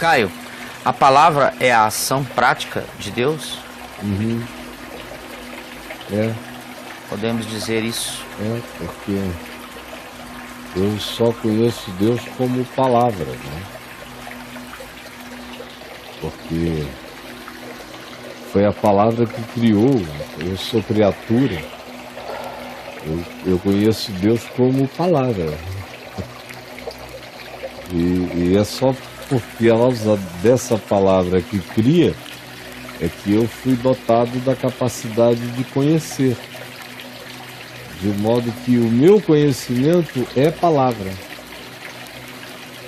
Caio, a palavra é a ação prática de Deus? Uhum. É, Podemos dizer isso? porque eu só conheço Deus como palavra, né? Porque foi a palavra que criou, eu sou criatura, eu conheço Deus como palavra. E é só porque a causa dessa palavra que cria é que eu fui dotado da capacidade de conhecer. De modo que o meu conhecimento é palavra.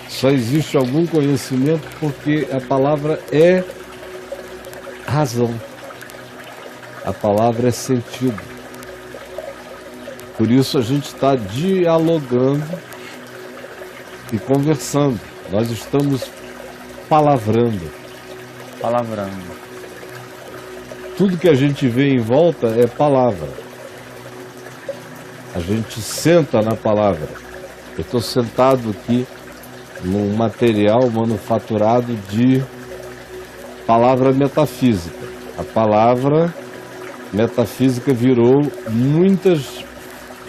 Só existe algum conhecimento porque a palavra é razão. A palavra é sentido. Por isso a gente está dialogando e conversando. Nós estamos palavrando. Palavrando. Tudo que a gente vê em volta é palavra. A gente senta na palavra. Eu estou sentado aqui num material manufaturado de palavra metafísica. A palavra metafísica virou muitas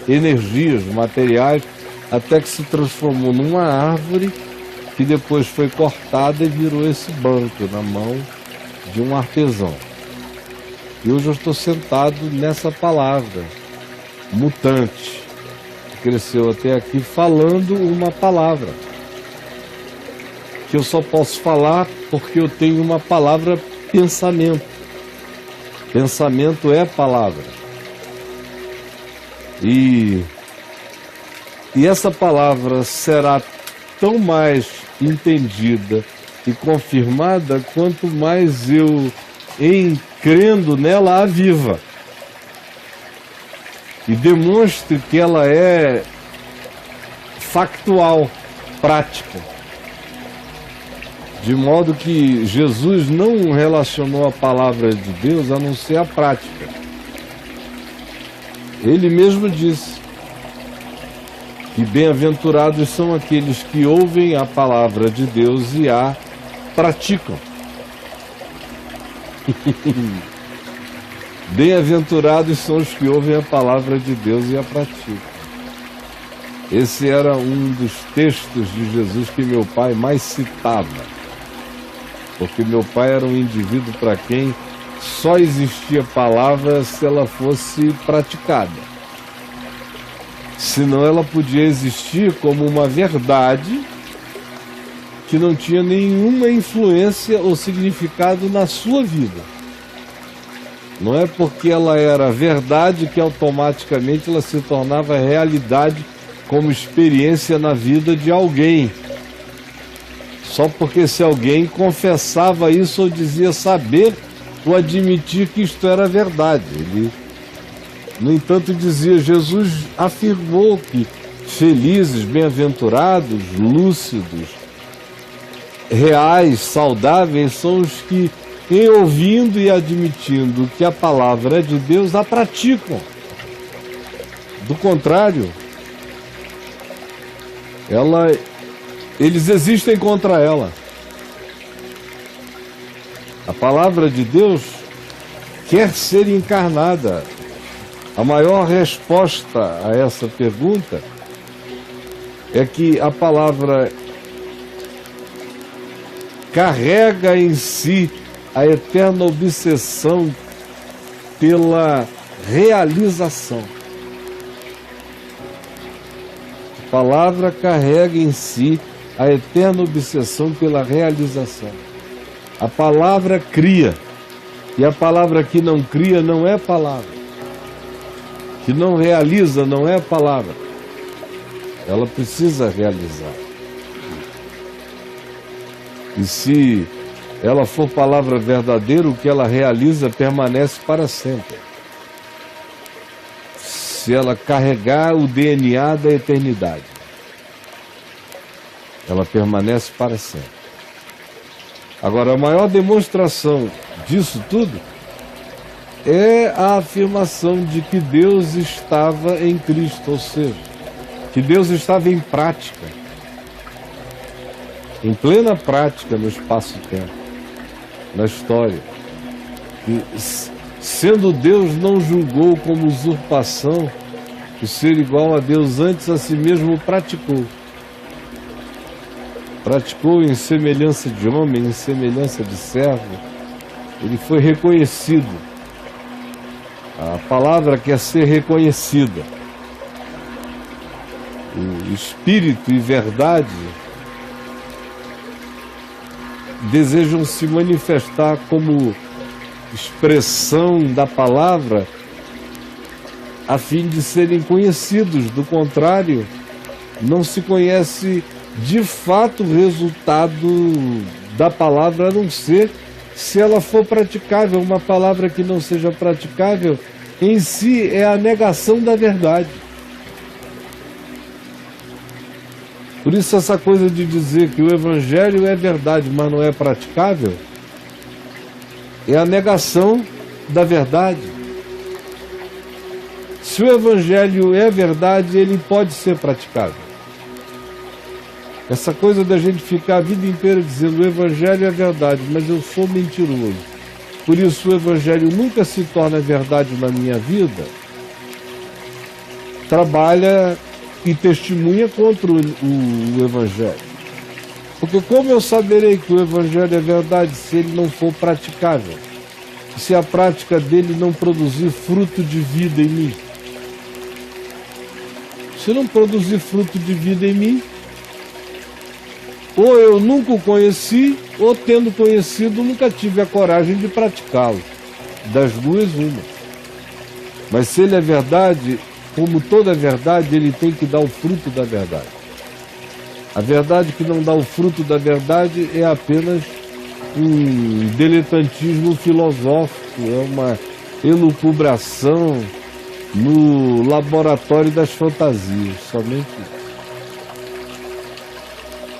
energias materiais até que se transformou numa árvore que depois foi cortada e virou esse banco na mão de um artesão. E hoje eu estou sentado nessa palavra mutante, que cresceu até aqui, falando uma palavra que eu só posso falar porque eu tenho uma palavra pensamento. Pensamento é palavra. E essa palavra será tão mais entendida e confirmada quanto mais eu, crendo nela, a viva. E demonstre que ela é factual, prática. De modo que Jesus não relacionou a palavra de Deus a não ser a prática. Ele mesmo disse que bem-aventurados são aqueles que ouvem a palavra de Deus e a praticam. Bem-aventurados são os que ouvem a palavra de Deus e a praticam. Esse era um dos textos de Jesus que meu pai mais citava. Porque meu pai era um indivíduo para quem só existia palavra se ela fosse praticada. Senão ela podia existir como uma verdade que não tinha nenhuma influência ou significado na sua vida. Não é porque ela era verdade que automaticamente ela se tornava realidade como experiência na vida de alguém. Só porque se alguém confessava isso ou dizia saber ou admitir que isto era verdade. Ele, no entanto, dizia, Jesus afirmou que felizes, bem-aventurados, lúcidos, reais, saudáveis são os que, em ouvindo e admitindo que a palavra é de Deus, a praticam. Do contrário, eles existem contra ela. A palavra de Deus quer ser encarnada. A maior resposta a essa pergunta é que a palavra carrega em si a eterna obsessão pela realização. A palavra carrega em si a eterna obsessão pela realização. A palavra cria, e a palavra que não cria não é palavra. Que não realiza não é palavra. Ela precisa realizar. E se ela for palavra verdadeira, o que ela realiza permanece para sempre. Se ela carregar o DNA da eternidade, ela permanece para sempre. Agora, a maior demonstração disso tudo é a afirmação de que Deus estava em Cristo, ou seja, que Deus estava em prática. em plena prática no espaço-tempo, na história. E, sendo Deus, não julgou como usurpação o ser igual a Deus, antes a si mesmo praticou. Praticou em semelhança de homem, em semelhança de servo. Ele foi reconhecido. A palavra quer ser reconhecida. O Espírito e verdade desejam se manifestar como expressão da palavra a fim de serem conhecidos. Do contrário, não se conhece de fato o resultado da palavra, a não ser se ela for praticável. Uma palavra que não seja praticável em si é a negação da verdade. Por isso essa coisa de dizer que o Evangelho é verdade, mas não é praticável, é a negação da verdade. Se o Evangelho é verdade, ele pode ser praticável. Essa coisa da gente ficar a vida inteira dizendo o Evangelho é verdade, mas eu sou mentiroso, por isso o Evangelho nunca se torna verdade na minha vida, trabalha e testemunha contra o Evangelho. Porque como eu saberei que o Evangelho é verdade se ele não for praticável? Se a prática dele não produzir fruto de vida em mim? Se não produzir fruto de vida em mim, ou eu nunca o conheci, ou tendo conhecido, nunca tive a coragem de praticá-lo. Das duas, uma. Mas se ele é verdade, como toda verdade, ele tem que dar o fruto da verdade. A verdade que não dá o fruto da verdade é apenas um diletantismo filosófico, é uma elucubração no laboratório das fantasias, somente isso.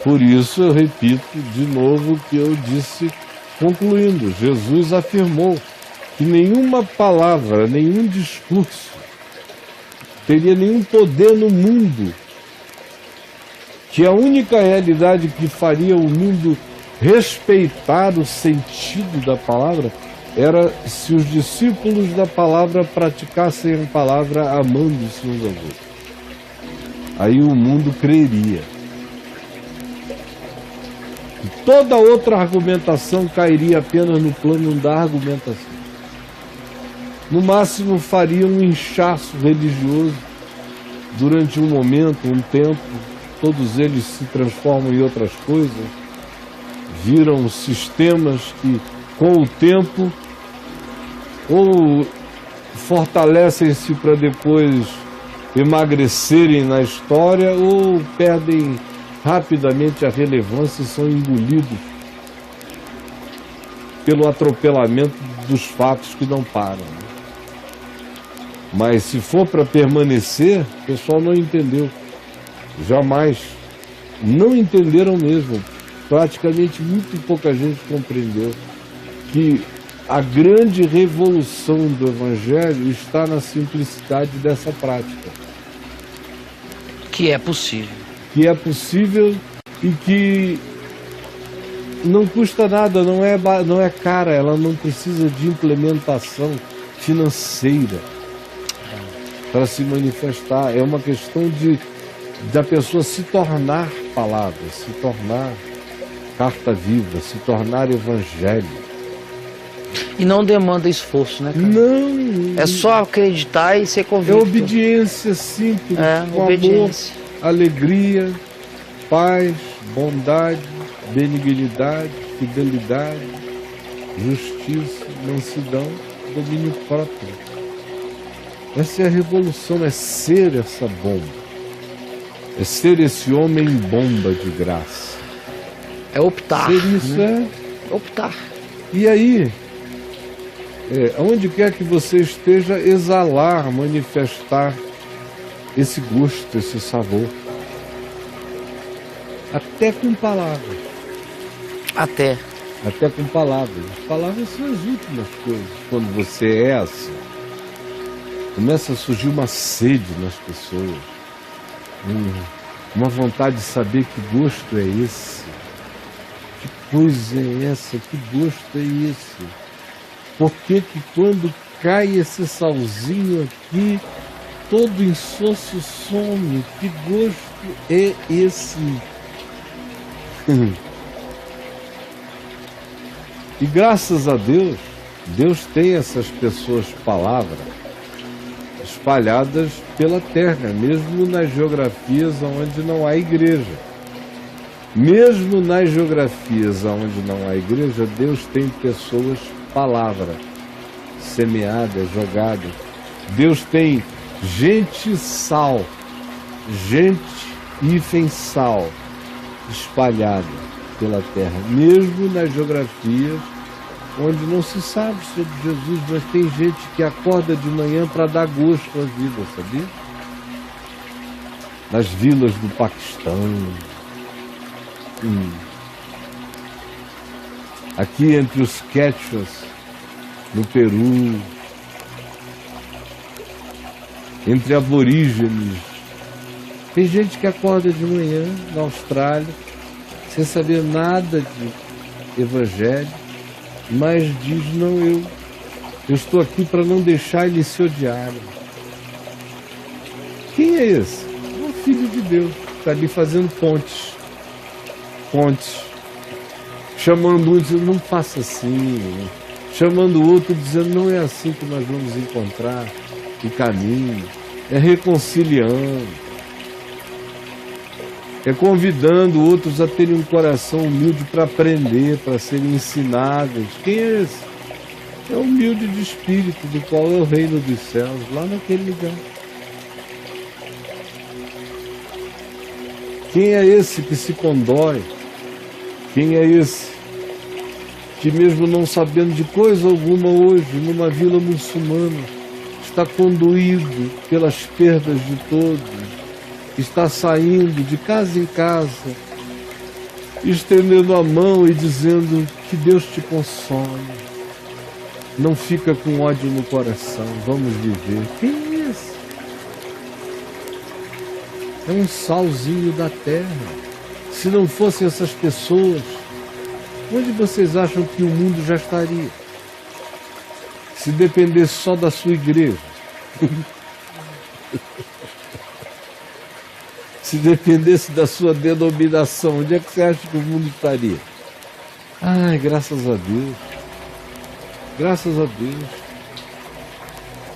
Por isso eu repito de novo o que eu disse concluindo. Jesus afirmou que nenhuma palavra, nenhum discurso teria nenhum poder no mundo, que a única realidade que faria o mundo respeitar o sentido da palavra era se os discípulos da palavra praticassem a palavra amando-se uns aos outros. Aí o mundo creria. E toda outra argumentação cairia apenas no plano da argumentação. No máximo faria um inchaço religioso durante um momento, um tempo. Todos eles se transformam em outras coisas, viram sistemas que com o tempo ou fortalecem-se para depois emagrecerem na história, ou perdem rapidamente a relevância e são engolidos pelo atropelamento dos fatos que não param. Mas se for para permanecer, o pessoal não entendeu. Jamais. Não entenderam mesmo. Praticamente muito pouca gente compreendeu que a grande revolução do Evangelho está na simplicidade dessa prática. Que é possível. Que é possível e que não custa nada, não é cara, ela não precisa de implementação financeira para se manifestar. É uma questão da pessoa se tornar palavra, se tornar carta viva, se tornar evangelho. E não demanda esforço, né, cara? Não. É só acreditar e ser convicto. É obediência simples, com obediência. amor, alegria, paz, bondade, benignidade, fidelidade, justiça, mansidão, domínio próprio. Essa é a revolução, é ser essa bomba. É ser esse homem bomba de graça. É optar. Ser isso, né? Optar. E aí, onde quer que você esteja, exalar, manifestar esse gosto, esse sabor. Até com palavras. Até com palavras. As palavras são as últimas coisas. Quando você é assim, começa a surgir uma sede nas pessoas. Uma vontade de saber que gosto é esse. coisa é essa? Que gosto é esse? Por que que quando cai esse salzinho aqui, todo insosso some? Que gosto é esse? E graças a Deus, Deus tem essas pessoas palavra espalhadas pela terra, mesmo nas geografias onde não há igreja. Mesmo nas geografias onde não há igreja, Deus tem pessoas palavra semeadas, jogadas. Deus tem gente sal, gente hífen sal espalhada pela terra, mesmo nas geografias onde não se sabe sobre Jesus, mas tem gente que acorda de manhã para dar gosto à vida, sabia? Nas vilas do Paquistão, aqui entre os Quechuas, no Peru, entre aborígenes. Tem gente que acorda de manhã na Austrália, sem saber nada de evangelho, mas diz: não, eu estou aqui para não deixar eles se odiarem. Quem é esse? É o Filho de Deus, está ali fazendo pontes, chamando um dizendo: não faça assim, chamando o outro dizendo: não é assim que nós vamos encontrar o caminho, é reconciliando, é convidando outros a terem um coração humilde para aprender, para serem ensinados. Quem é esse? É humilde de espírito, do qual é o reino dos céus, lá naquele lugar. Quem é esse que se condói? Quem é esse que, mesmo não sabendo de coisa alguma hoje, numa vila muçulmana, está conduído pelas perdas de todos, está saindo de casa em casa, estendendo a mão e dizendo: que Deus te console, não fica com ódio no coração, vamos viver. Quem é esse? É um salzinho da terra. Se não fossem essas pessoas, onde vocês acham que o mundo já estaria? Se dependesse só da sua igreja. Se dependesse da sua denominação, onde é que você acha que o mundo estaria? Ai, graças a Deus. Graças a Deus.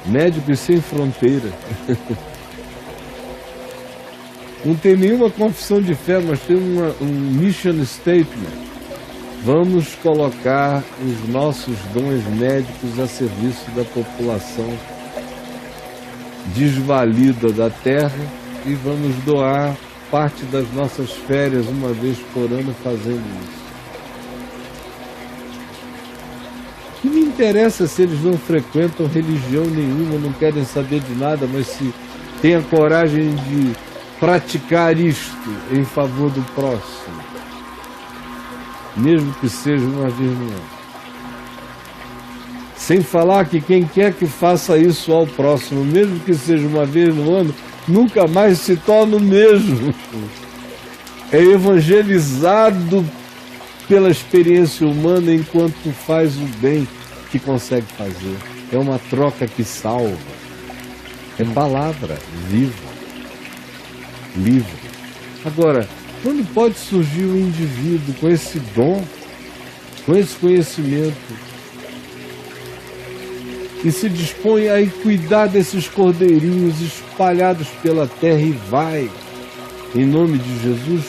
Médicos Sem Fronteira. Não tem nenhuma confissão de fé, mas tem um mission statement. Vamos colocar os nossos dons médicos a serviço da população desvalida da terra e vamos doar parte das nossas férias uma vez por ano fazendo isso. Não me interessa se eles não frequentam religião nenhuma, não querem saber de nada, mas se têm a coragem de praticar isto em favor do próximo, mesmo que seja uma vez no ano. Sem falar que quem quer que faça isso ao próximo, mesmo que seja uma vez no ano, nunca mais se torna o mesmo. É evangelizado pela experiência humana enquanto faz o bem que consegue fazer. É uma troca que salva. É palavra viva, livre. Agora, quando pode surgir um indivíduo com esse dom, com esse conhecimento, e se dispõe a cuidar desses cordeirinhos espalhados pela terra e vai, em nome de Jesus,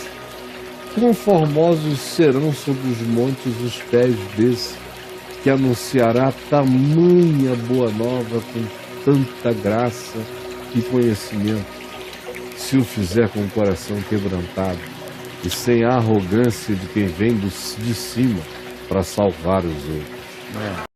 quão formosos serão sobre os montes os pés desse que anunciará tamanha boa nova com tanta graça e conhecimento, se o fizer com o coração quebrantado e sem a arrogância de quem vem de cima para salvar os outros.